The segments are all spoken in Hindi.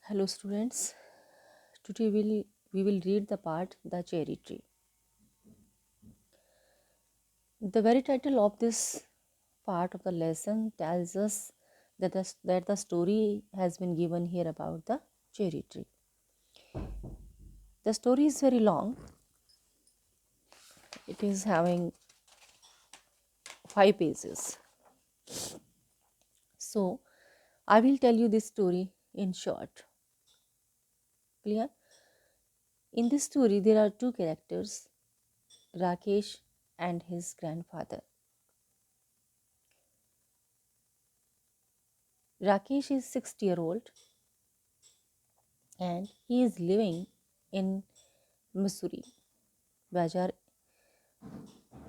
Hello students. Today we will read the part The Cherry Tree. The very title of this part of the lesson tells us that the story has been given here about the cherry tree. The story is very long. It is having 5 pages. So I will tell you this story in short. Clear? In this story there are two characters, Rakesh and his grandfather. Rakesh is 6-year-old and he is living in Missouri, Bajar.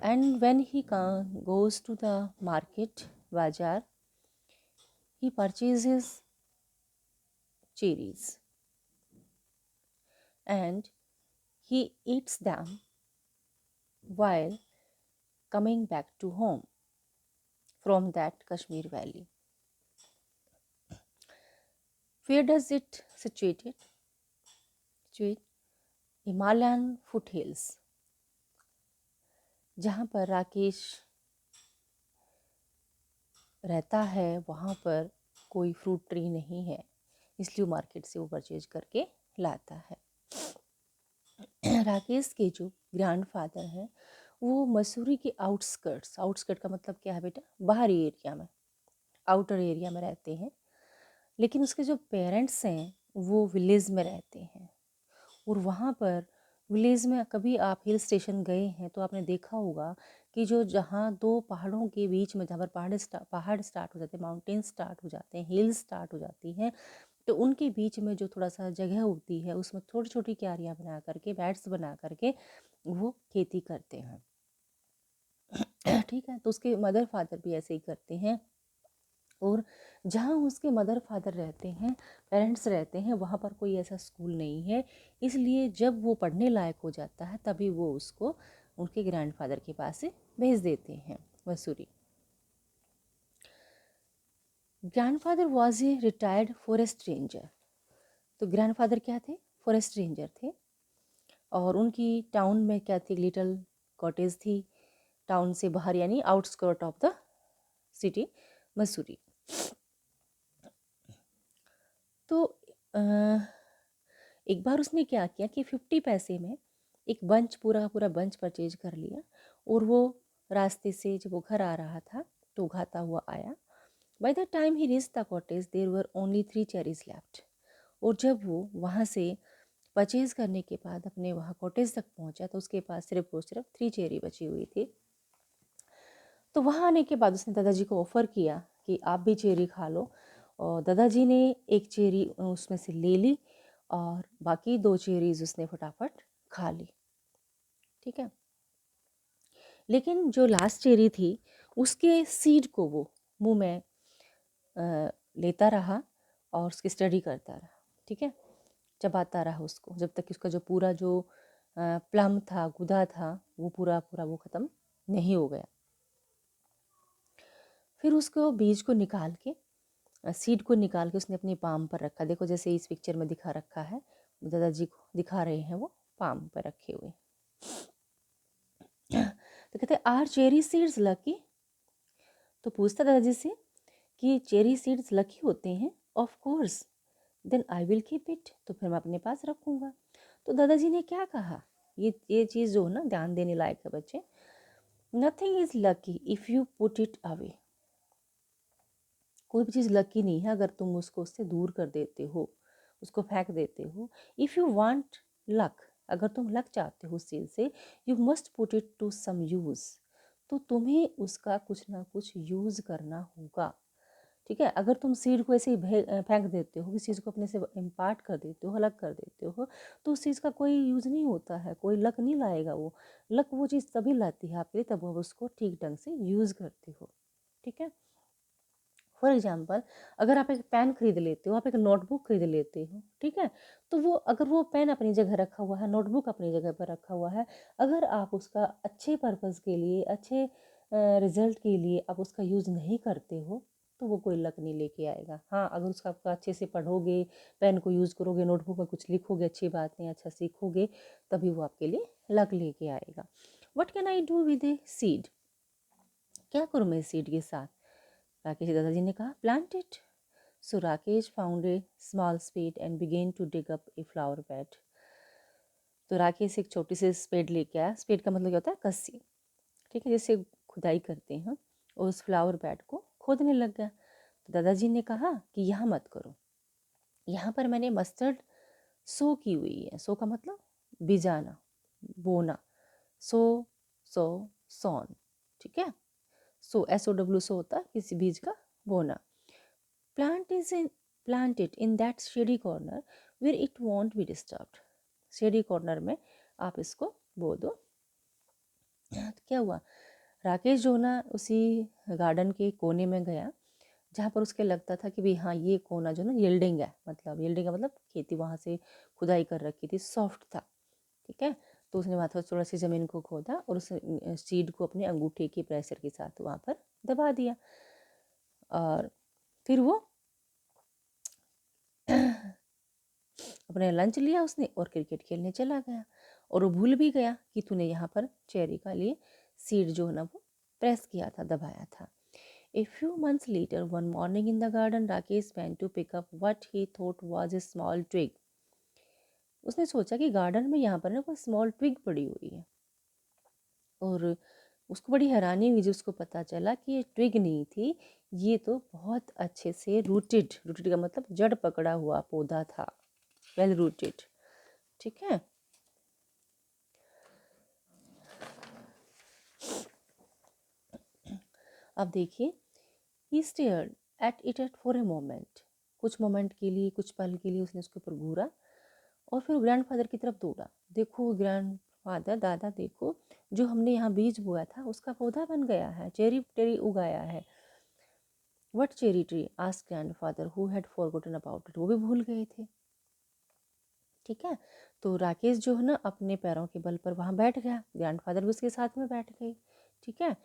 And when he goes to the market, Bajar, he purchases cherries and he eats them while coming back to home from that Kashmir valley. Where does it situated? Situate Himalayan foothills, जहाँ पर राकेश रहता है वहाँ पर कोई फ्रूट ट्री नहीं है, इसलिए वो मार्केट से वो परचेज करके लाता है। राकेश के जो ग्रैंडफादर हैं वो मसूरी के आउटस्कर्ट का मतलब क्या है बेटा, बाहरी एरिया में, आउटर एरिया में रहते हैं। लेकिन उसके जो पेरेंट्स हैं वो विलेज में रहते हैं। और वहाँ पर विलेज में कभी आप हिल स्टेशन गए हैं तो आपने देखा होगा कि जो जहाँ दो पहाड़ों के बीच में, जहाँ पर पहाड़ स्टार्ट हो जाते हैं, माउंटेन स्टार्ट हो जाते हैं, हिल्स स्टार्ट हो जाती हैं, तो उनके बीच में जो थोड़ा सा जगह होती है उसमें छोटी छोटी क्यारियाँ बना करके, बैट्स बना करके वो खेती करते हैं। ठीक है, तो उसके मदर फादर भी ऐसे ही करते हैं। और जहाँ उसके मदर फादर रहते हैं, पेरेंट्स रहते हैं, वहाँ पर कोई ऐसा स्कूल नहीं है, इसलिए जब वो पढ़ने लायक हो जाता है तभी वो उसको उनके ग्रैंडफादर के पास से भेज देते हैं Mussoorie. Grandfather was a retired forest ranger. तो ग्रैंडफादर क्या थे? फॉरेस्ट रेंजर थे। और उनकी टाउन में क्या थी? लिटिल कॉटेज थी, टाउन से बाहर, यानी outskirt of the city Mussoorie. तो एक बार उसने क्या किया कि 50 पैसे में एक बंच, पूरा पूरा बंच परचेज कर लिया। और वो रास्ते से जब वो घर आ रहा था तो उगाता हुआ आया। By the time he reach the cottage there were only 3 cherries left. और जब वो वहाँ से परचेज करने के बाद अपने वहाँ कॉटेज तक पहुँचा तो उसके पास सिर्फ 3 चेरी बची हुई थी। तो वहाँ आने के बाद उसने दादाजी को ऑफ़र किया कि आप भी चेरी खा लो। और दादाजी ने एक चेरी उसमें से ले ली और बाकी 2 चेरीज़ उसने फटाफट खा ली। ठीक है, लेकिन जो लास्ट चेरी थी उसके सीड को वो मुंह में लेता रहा और उसकी स्टडी करता रहा। ठीक है, चबाता रहा उसको जब तक कि उसका जो पूरा जो प्लम था, गुदा था, वो पूरा पूरा वो ख़त्म नहीं हो गया। फिर उसको बीज को निकाल के, सीड को निकाल के उसने अपनी पाम पर रखा। देखो जैसे इस पिक्चर में दिखा रखा है, दादाजी को दिखा रहे हैं वो पाम पर रखे हुए। तो कहते आर चेरी सीड्स लकी? तो पूछता दादाजी से कि चेरी सीड्स लकी होते हैं? Of course, then I will keep it. तो फिर मैं अपने पास रखूँगा। तो दादाजी ने क्या कहा, ये चीज़ जो है ना ध्यान देने लायक है बच्चे। Nothing is lucky if you put it away. कोई भी चीज़ लकी नहीं है अगर तुम उसको उससे दूर कर देते हो, उसको फेंक देते हो। इफ़ यू वांट लक, अगर तुम लक चाहते हो उस चीज़ से, you must put it to some use. तो तुम्हें उसका कुछ ना कुछ यूज़ करना होगा। ठीक है, अगर तुम सीड को ऐसे ही फेंक देते हो, किसी चीज़ को अपने से इम्पार्ट कर देते हो, अलग कर देते हो, तो उस चीज़ का कोई यूज़ नहीं होता है, कोई लक नहीं लाएगा। वो लक वो चीज़ तभी लाती है आपके लिए तब आप उसको ठीक ढंग से यूज़ करते हो। ठीक है, फॉर एग्जाम्पल अगर आप एक पेन खरीद लेते हो, आप एक नोटबुक खरीद लेते हो, ठीक है, तो वो अगर वो पेन अपनी जगह रखा हुआ है, नोटबुक अपनी जगह पर रखा हुआ है, अगर आप उसका अच्छे पर्पज़ के लिए, अच्छे रिजल्ट के लिए आप उसका यूज़ नहीं करते हो, तो वो कोई लक नहीं लेके आएगा। हाँ, अगर उसका आपका अच्छे से पढ़ोगे, पेन को यूज़ करोगे, नोटबुक में कुछ लिखोगे, अच्छी बात नहीं, अच्छा सीखोगे, तभी वो आपके लिए लक लेके आएगा। What can I do with a seed? क्या करूँ मैं इस सीड के साथ? राकेश के दादाजी ने कहा, plant it. So Rakesh found a small spade and began to dig up a flower bed. तो राकेश एक छोटी सी स्पेड लेके आया। स्पेड का मतलब क्या होता है? कस्सी, ठीक है, जिससे खुदाई करते हैं, और उस फ्लावर बेड को खोदने लग गया। तो दादाजी ने कहा कि यहाँ मत करो, यहाँ पर मैंने मस्टर्ड सो की हुई है। सो का मतलब बीजाना, बोना। सो, सो, सॉन, ठीक है। सो SOW सो होता है किसी बीज का बोना। Plant is in plant it in that shady corner where it won't be disturbed. Shady corner में आप इसको बो दो। तो क्या हुआ, राकेश जो ना उसी गार्डन के कोने में गया जहाँ पर उसके लगता था कि भाई हाँ, ये कोना जो ना यील्डिंग है, मतलब यील्डिंग का मतलब खेती वहाँ से खुदाई कर रखी थी, सॉफ्ट था, ठीक है। तो उसने वहाँ पर थोड़ा सी ज़मीन को खोदा और उस सीड को अपने अंगूठे के प्रेशर के साथ वहाँ पर दबा दिया, और फिर वो अपने लंच लिया उसने और क्रिकेट खेलने चला गया। और वो भूल भी गया कि तूने यहाँ पर चेरी का लिए सीड जो है ना वो प्रेस किया था, दबाया था। A few months later, one morning in the garden, Rakesh went to pick up what he thought was a small twig. उसने सोचा कि गार्डन में यहाँ पर ना कोई स्मॉल ट्विग पड़ी हुई है, और उसको बड़ी हैरानी हुई जब उसको पता चला कि ये ट्विग नहीं थी, ये तो बहुत अच्छे से रूटेड, रूटेड का मतलब जड़ पकड़ा हुआ पौधा था, वेल रूटेड, ठीक है। अब देखिए, he stared at it for a moment. कुछ मोमेंट के लिए, कुछ पल के लिए उसने उसके ऊपर घूरा और फिर ग्रैंडफादर की तरफ दौड़ा। देखो ग्रैंडफादर, दादा देखो, जो हमने यहाँ बीज बोया था उसका पौधा बन गया है, चेरी टेरी उगाया है। What cherry tree? Asked grandfather who had forgotten about it. वो भी भूल गए थे, ठीक है। तो राकेश जो है ना अपने पैरों के बल पर वहाँ बैठ गया, ग्रैंडफादर भी उसके साथ में बैठ गए, ठीक है।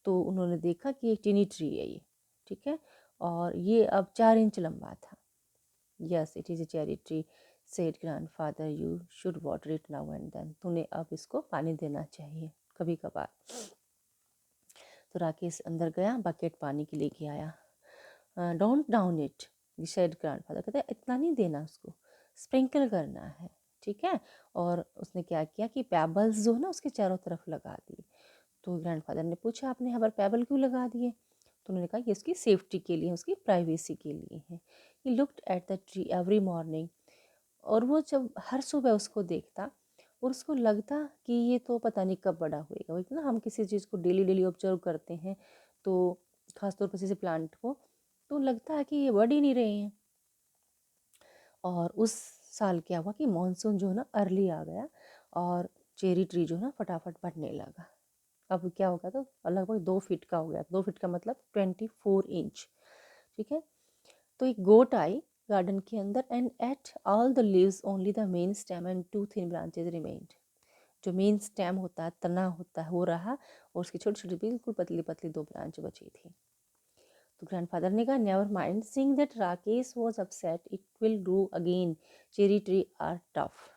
तो उन्होंने देखा कि एक टीनी ट्री है ये, ठीक है, और ये अब 4 इंच लंबा था। Yes, it is a cherry tree, said grandfather, you should water it now and then. तूने अब इसको पानी देना चाहिए कभी कभार। तो राकेश अंदर गया, बकेट पानी की लेके आया। Don't down it, said grandfather, कहते इतना नहीं देना, उसको स्प्रिंकल करना है, ठीक है। और उसने क्या किया कि पेबल्स जो है ना उसके चारों तरफ लगा दिए। तो ग्रैंडफादर ने पूछा, आपने यहाँ पर पेबल क्यों लगा दिए? तो उन्होंने कहा ये उसकी सेफ्टी के लिए, उसकी प्राइवेसी के लिए है। He looked at the tree every morning, और वो जब हर सुबह उसको देखता और उसको लगता कि ये तो पता नहीं कब बड़ा होएगा। वही ना, हम किसी चीज़ को डेली डेली ऑब्जर्व करते हैं, तो ख़ासतौर पर किसी प्लांट को, तो लगता है कि ये बढ़ ही नहीं रहे हैं। और उस साल क्या हुआ कि मानसून जो है ना अर्ली आ गया और चेरी ट्री जो है ना फटाफट बढ़ने लगा। अब क्या होगा, तो लगभग 2 फीट का हो गया। 2 फीट का मतलब 24 इंच, ठीक है। तो एक गोट आई गार्डन के अंदर and at all the leaves, only the main stem and 2 thin branches remained. जो मेन स्टेम होता है, तना होता है, वो रहा, और उसकी छोटी छोटी बिल्कुल पतली पतली 2 ब्रांच बची थी। तो ग्रैंडफादर ने कहा, never mind, seeing that Rakesh was upset, it will grow again, cherry trees are tough.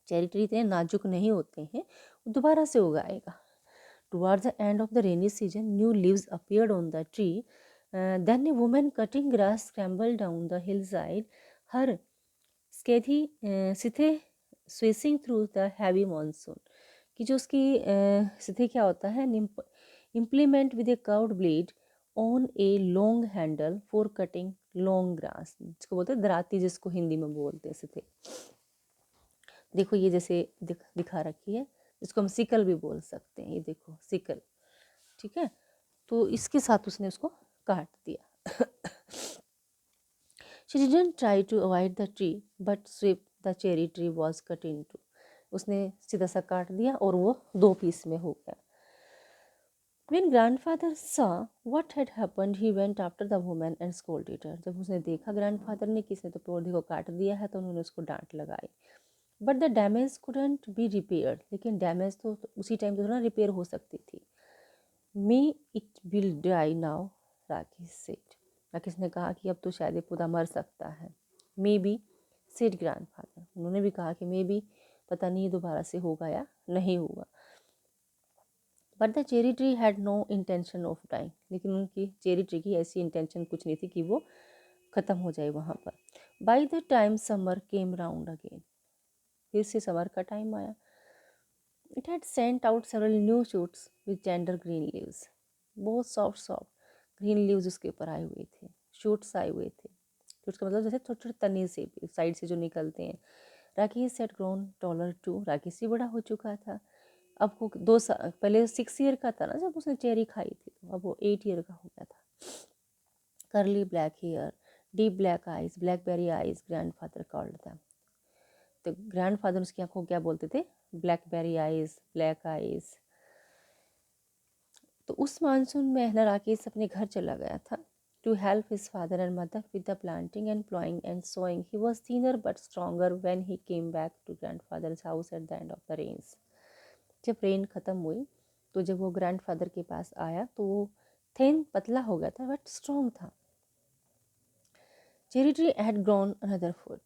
Cherry tree इतने नाजुक नहीं होते हैं, वो दोबारा से उगाएगा। Towards the end of the rainy season, new leaves appeared on the tree. Then a woman cutting grass scrambled down the hillside, her scathy sithe swishing through the heavy monsoon. कि जो उसकी सिथे क्या होता है, implement with a curved blade on a long handle for cutting long grass, जिसको बोलते हैं दराती, जिसको हिंदी में बोलते हैं सिथे। देखो ये जैसे दिखा रखी है, जिसको हम सिकल भी बोल सकते हैं, ये देखो सिकल, ठीक है। तो इसके साथ उसने उसको काट दिया। She didn't try to avoid the tree, but sweep the cherry tree was cut into. उसने सीधा सा काट दिया और वो 2 पीस में हो गया। When grandfather saw what had happened, he went after the woman and scolded her. जब उसने देखा ग्रैंडफादर ने किसने तो पौधे को काट दिया है, तो उन्होंने उसको डांट लगाई। But the damage couldn't be repaired. लेकिन डैमेज तो उसी टाइम तो ना रिपेयर हो सकती थी। May it will die now, Rakesh said. Rakesh ने कहा कि अब तो शायद ये पौधा मर सकता है। मे बी सेड ग्रैंडफादर, उन्होंने भी कहा कि मे बी पता नहीं दोबारा से होगा या नहीं होगा। But the cherry tree had no intention of dying, लेकिन उनकी चेरी ट्री की ऐसी इंटेंशन कुछ नहीं थी कि वो ख़त्म हो जाए वहाँ पर। By the time summer came round again, फिर से समर का टाइम आया। It had sent out several new shoots with tender green leaves, बहुत सॉफ्ट सॉफ्ट ग्रीन लीव्स उसके ऊपर आए हुए थे, शूट्स आए हुए थे। शूट्स का मतलब जैसे छोटे छोटे तने से साइड से जो निकलते हैं। Rakesh said grown taller too, Rakesh भी बड़ा हो चुका था। अब वो 2 साल पहले 6 ईयर का था ना जब उसने चेरी खाई थी, तो अब वो 8 ईयर का हो गया था। Curly black hair, deep black eyes, blackberry eyes, grandfather called them. तो ग्रैंडफादर उसकी आंखों को क्या बोलते थे? Blackberry eyes, black eyes. तो उस मानसून में न राकेश अपने घर चला गया था to help his father and mother with the planting and ploughing and sowing. He was thinner but stronger when he came back to grandfather's house at the end of the rains. जब रेन ख़त्म हुई तो जब वो ग्रैंडफादर के पास आया तो वो थिन पतला हो गया था बट स्ट्रॉन्ग था। Cherry tree had grown another foot,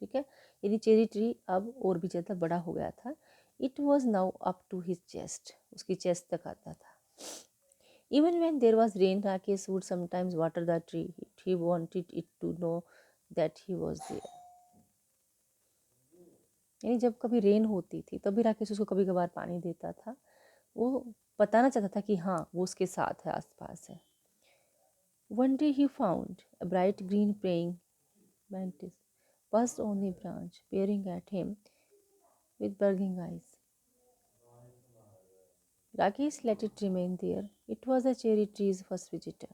ठीक है, यानी चेरी ट्री अब और भी ज़्यादा बड़ा हो गया था। It was now up to his chest, उसकी चेस्ट तक आता था। Even when there was rain, Rakesh would sometimes water the tree, he wanted it to know that he was there. यानी जब कभी रेन होती थी तभी राकेश उसको कभी कभार पानी देता था, वो बताना चाहता था कि हाँ वो उसके साथ है, आसपास है। One day he found a bright green praying mantis perched on a branch, peering at him with bulging eyes. Rakesh let it remain there. It was the cherry tree's first visitor.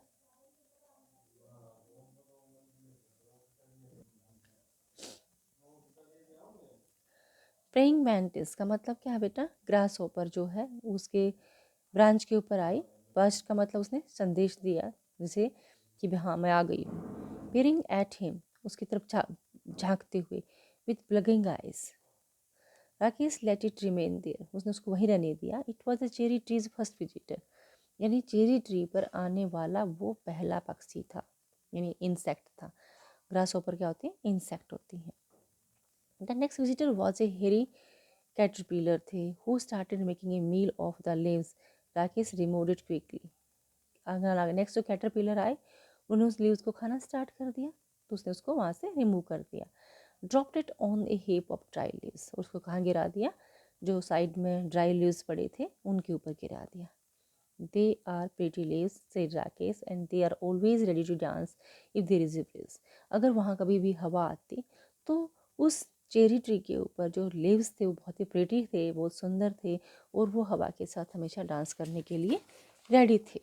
Praying mantis का मतलब क्या है बेटा? ग्रास होपर जो है उसके ब्रांच के ऊपर आई। पर्स्ट का मतलब उसने संदेश दिया जैसे कि हाँ मैं आ गई हूँ। पेयरिंग एट हिम, उसकी तरफ झांकते हुए, with bulging eyes. Rakesh let it remain there, उसने उसको वहीं रहने दिया। It was the cherry tree's first visitor, यानी चेरी ट्री पर आने वाला वो पहला पक्षी था, यानी इंसेक्ट था। ग्रास होपर क्या होती है? इंसेक्ट होती हैं। The next visitor was a hairy caterpillar they who started making a meal of the leaves. Rakesh removed it quickly. अगर नेक्स्ट जो कैटरपिलर आए उन्होंने उस लीव्स को खाना स्टार्ट कर दिया, तो उसने उसको वहाँ से रिमूव कर दिया। Dropped it on a heap of dry leaves, उसको कहाँ गिरा दिया? जो साइड में ड्राई लीव्स पड़े थे उनके ऊपर गिरा दिया। They are pretty leaves said Rakesh and they are always ready to dance if there is a breeze. अगर वहाँ कभी भी हवा आती तो उस चेरी ट्री के ऊपर जो लीव्स थे वो बहुत ही प्रेटी थे, बहुत सुंदर थे, और वो हवा के साथ हमेशा डांस करने के लिए रेडी थे।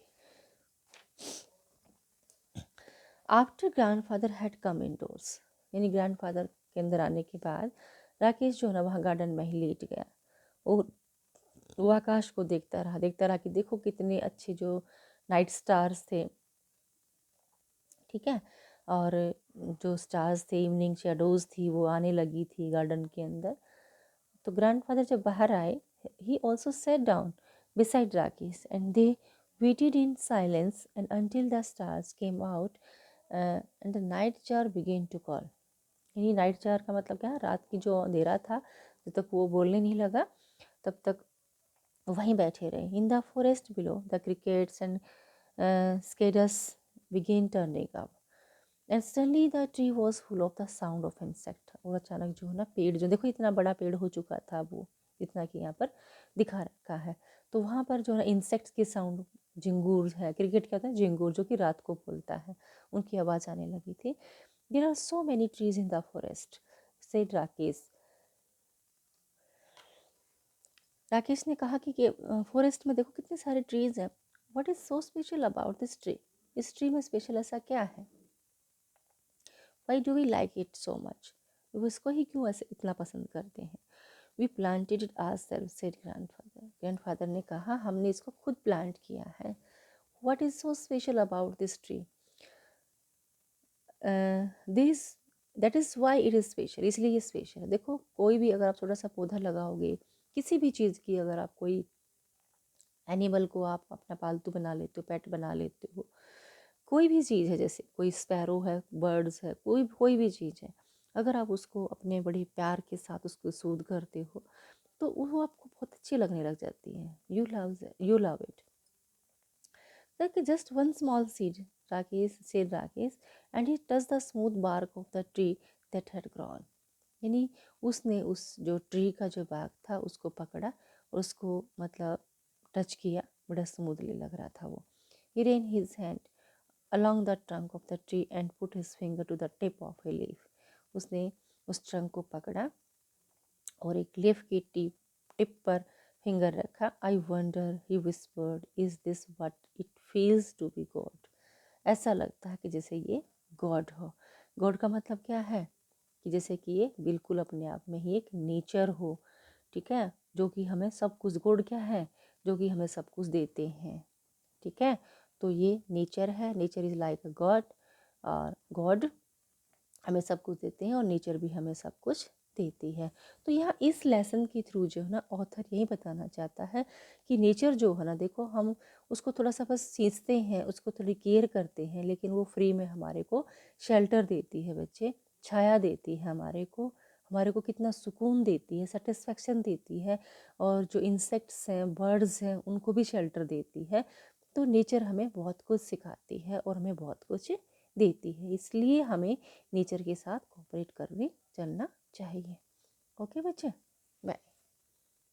After grandfather had come indoors, यानी ग्रैंडफादर के अंदर आने के बाद राकेश जो है ना वहाँ गार्डन में ही लेट गया और वो आकाश को देखता रहा कि देखो कितने अच्छे जो नाइट स्टार्स थे, ठीक है, और जो स्टार्स थे, इवनिंग शेडोज थी वो आने लगी थी गार्डन के अंदर। तो ग्रैंडफादर जब बाहर आए, he also set down beside Rakesh and they waited in silence and until the stars came out and the night jar began to call। यानी नाइट जार का मतलब क्या? रात की जो अंधेरा था, जब तक वो बोलने नहीं लगा तब तक वहीं बैठे रहे। In the forest below the crickets and cicadas began turning up and suddenly the tree was full of the sound of insect. और अचानक जो है ना पेड़, जो देखो इतना बड़ा पेड़ हो चुका था वो, इतना कि यहाँ पर दिखा रखा है, तो वहाँ पर जो है इंसेक्ट्स की साउंड, झिंगूर है, क्रिकेट क्या होता है? झिंगूर, जो कि रात को बोलता है, उनकी आवाज़ आने लगी थी। There are so many trees in the forest said Rakesh. Rakesh ने कहा कि फॉरेस्ट में देखो कितने सारे ट्रीज हैं। What is so special about this tree? इस ट्री में स्पेशल ऐसा क्या है? Why do we like it so much? वो इसको ही क्यों ऐसे इतना पसंद करते हैं? We planted it our self said grandfather. Grandfather ने कहा हमने इसको खुद प्लांट किया है। What is so special about this tree? This that is why it is special, इसलिए ये स्पेशल है। देखो कोई भी अगर आप छोटा सा पौधा लगाओगे, किसी भी चीज़ की अगर आप कोई एनिमल को आप अपना पालतू बना लेते हो, पेट बना लेते हो। कोई भी चीज़ है, जैसे कोई स्पैरो है, बर्ड्स है, कोई कोई भी चीज़ है, अगर आप उसको अपने बड़े प्यार के साथ उसको सूद करते हो तो वो आपको बहुत अच्छी लगने लग जाती है। You love it. Like just one small seed, Rakesh, and he touched the smooth bark of the tree that had grown. यानी उसने उस जो ट्री का जो bark था उसको पकड़ा और उसको मतलब टच किया, बड़ा स्मूथली लग रहा था वो. He ran his hand along the trunk of the tree and put his finger to the tip of a leaf. उसने उस ट्रंक को पकड़ा और एक लीफ की टिप पर फिंगर रखा. I wonder, he whispered, is this what it feels to be God. ऐसा लगता है कि जैसे ये गॉड हो. गॉड का मतलब क्या है कि जैसे कि ये बिल्कुल अपने आप में ही एक नेचर हो, ठीक है, जो कि हमें सब कुछ, गॉड क्या है, जो कि हमें सब कुछ देते हैं, ठीक है. तो ये नेचर है, nature is like a God, और गॉड हमें सब कुछ देते हैं और नेचर भी हमें सब कुछ देती है. तो यहाँ इस लेसन के थ्रू जो है ना ऑथर यही बताना चाहता है कि नेचर जो है ना, देखो हम उसको थोड़ा सा बस सींचते हैं, उसको थोड़ी केयर करते हैं, लेकिन वो फ्री में हमारे को शेल्टर देती है बच्चे, छाया देती है हमारे को कितना सुकून देती है, सेटिस्फेक्शन देती है. और जो इंसेक्ट्स हैं, बर्ड्स हैं, उनको भी शेल्टर देती है. तो नेचर हमें बहुत कुछ सिखाती है और हमें बहुत कुछ देती है, इसलिए हमें नेचर के साथ कोऑपरेट करके चलना चाहिए. ओके बच्चे, बाय.